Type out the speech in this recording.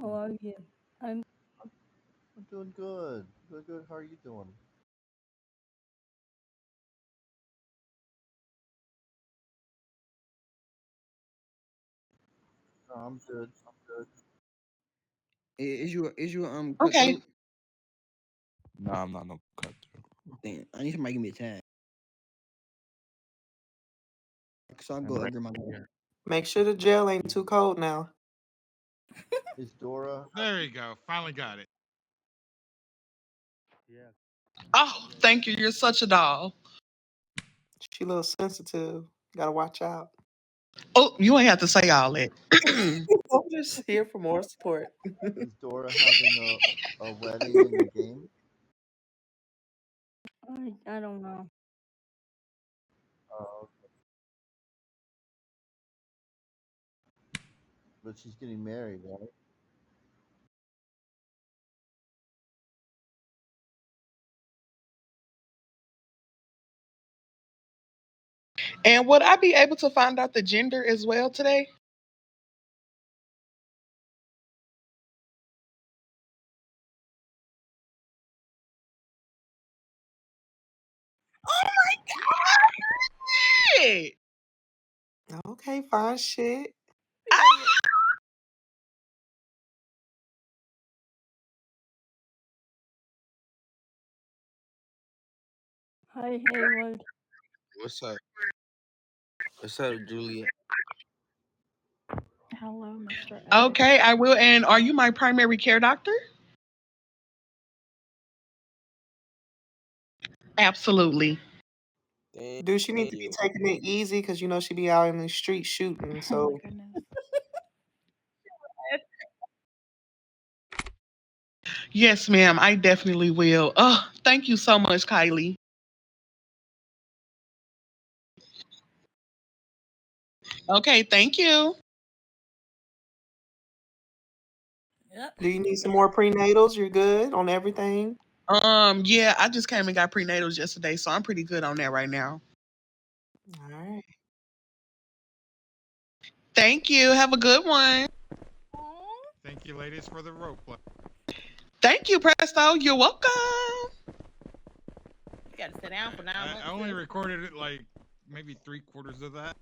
How are you? I'm I'm doing good. Good, good. How are you doing? I'm good. I'm good. Is you Okay. cutthroat? Nah, I'm not no cutthroat. Damn, I need somebody to give me a tag. So I'll I'm go right under my. here. Make sure the gel ain't too cold now. Is Dora? There you go. Finally got it. Yeah. Oh, thank you. You're such a doll. She a little sensitive. Gotta watch out. Oh, you ain't have to say all that. I'm just here for more support. Is Dora having a wedding in the game? I don't know. Uh, but she's getting married, right? And would I be able to find out the gender as well today? Oh my god! Okay, fine shit. Ah! Hi, Hayward. What's up? What's up, Julia? Hello, Mr. X. Okay, I will. And are you my primary care doctor? Absolutely. Thank Do she need to be you. taking it easy? Because you know she be out in the street shooting. Oh my So goodness. yes, ma'am, I definitely will. Oh, thank you so much, Kylie. Okay, thank you. Yep. Do you need some more prenatals? You're good on everything? Yeah, I just came and got prenatals yesterday, so I'm pretty good on that right now. All right. Thank you. Have a good one. Aw. Thank you, ladies, for the rope play. Thank you, Presto. You're welcome. You got to sit down for 9 months. I only Sis. recorded it like maybe 3/4 of that.